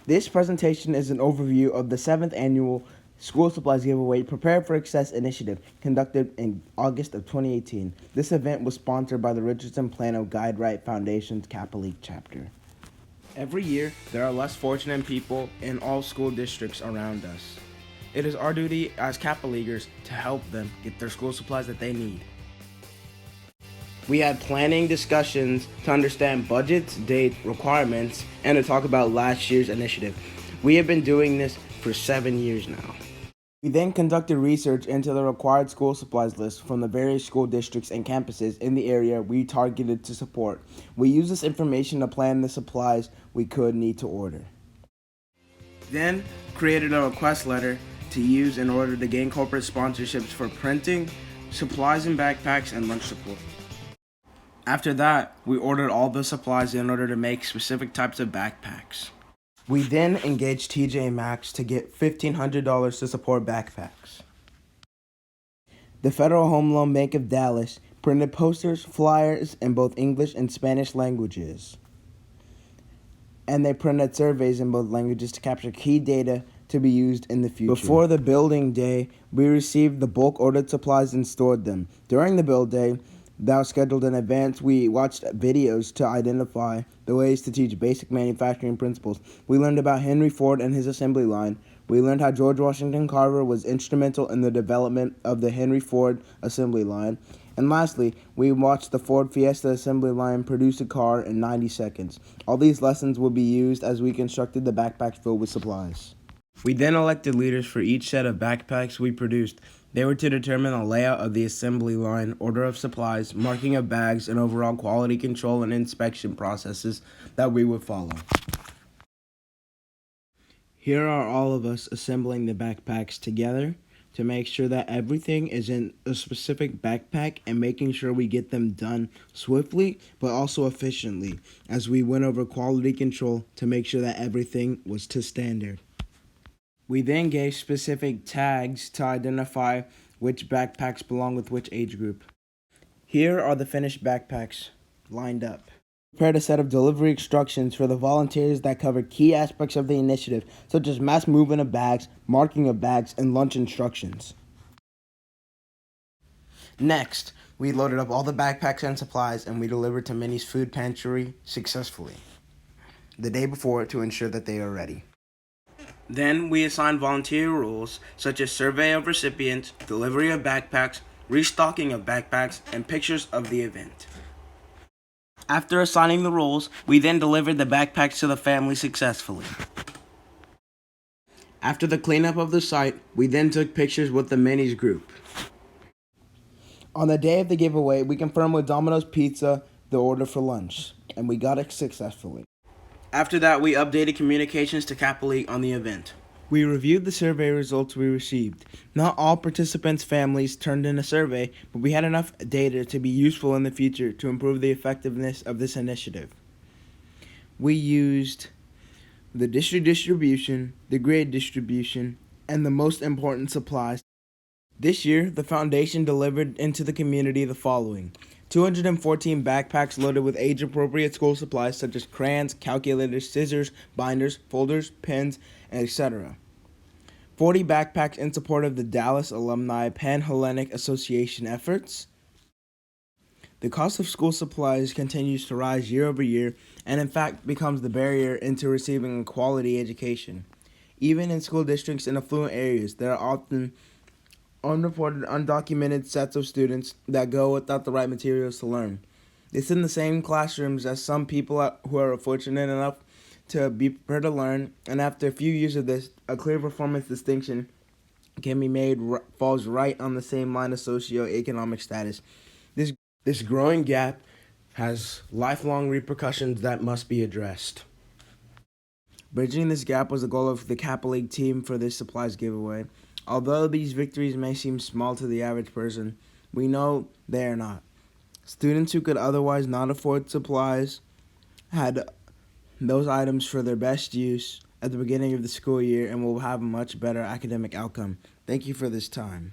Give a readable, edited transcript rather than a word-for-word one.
This presentation is an overview of the 7th annual School Supplies Giveaway Prepare for Success initiative conducted in August of 2018. This event was sponsored by the Richardson Plano Guide Right Foundation's Kappa League chapter. Every year, there are less fortunate people in all school districts around us. It is our duty as Kappa Leaguers to help them get their school supplies that they need. We had planning discussions to understand budgets, dates, requirements, and to talk about last year's initiative. We have been doing this for 7 years now. We then conducted research into the required school supplies list from the various school districts and campuses in the area we targeted to support. We used this information to plan the supplies we could need to order. Then created a request letter to use in order to gain corporate sponsorships for printing, supplies and backpacks, and lunch support. After that, we ordered all the supplies in order to make specific types of backpacks. We then engaged TJ Maxx to get $1,500 to support backpacks. The Federal Home Loan Bank of Dallas printed posters, flyers in both English and Spanish languages. And they printed surveys in both languages to capture key data to be used in the future. Before the building day, we received the bulk ordered supplies and stored them. During the build day, that was scheduled in advance, we watched videos to identify the ways to teach basic manufacturing principles. We learned about Henry Ford and his assembly line. We learned how George Washington Carver was instrumental in the development of the Henry Ford assembly line. And lastly, we watched the Ford Fiesta assembly line produce a car in 90 seconds. All these lessons will be used as we constructed the backpacks filled with supplies. We then elected leaders for each set of backpacks we produced. They were to determine the layout of the assembly line, order of supplies, marking of bags, and overall quality control and inspection processes that we would follow. Here are all of us assembling the backpacks together to make sure that everything is in a specific backpack and making sure we get them done swiftly but also efficiently as we went over quality control to make sure that everything was to standard. We then gave specific tags to identify which backpacks belong with which age group. Here are the finished backpacks lined up. We prepared a set of delivery instructions for the volunteers that covered key aspects of the initiative, such as mass movement of bags, marking of bags, and lunch instructions. Next, we loaded up all the backpacks and supplies, and we delivered to Minnie's food pantry successfully the day before to ensure that they are ready. Then we assigned volunteer roles such as survey of recipients, delivery of backpacks, restocking of backpacks, and pictures of the event. After assigning the roles, we then delivered the backpacks to the family successfully. After the cleanup of the site, we then took pictures with the Minnies group. On the day of the giveaway, we confirmed with Domino's Pizza the order for lunch, and we got it successfully. After that, we updated communications to Kappa League on the event. We reviewed the survey results we received. Not all participants' families turned in a survey, but we had enough data to be useful in the future to improve the effectiveness of this initiative. We used the district distribution, the grade distribution, and the most important supplies. This year, the foundation delivered into the community the following: 214 backpacks loaded with age-appropriate school supplies such as crayons, calculators, scissors, binders, folders, pens, etc. 40 backpacks in support of the Dallas Alumni Pan-Hellenic Association efforts. The cost of school supplies continues to rise year over year and in fact becomes the barrier into receiving a quality education. Even in school districts in affluent areas, there are often unreported, undocumented sets of students that go without the right materials to learn. They sit in the same classrooms as some people who are fortunate enough to be prepared to learn, and after a few years of this, a clear performance distinction can be made falls right on the same line of socioeconomic status. This growing gap has lifelong repercussions that must be addressed. Bridging this gap was the goal of the Kappa League team for this supplies giveaway. Although these victories may seem small to the average person, we know they are not. Students who could otherwise not afford supplies had those items for their best use at the beginning of the school year and will have a much better academic outcome. Thank you for this time.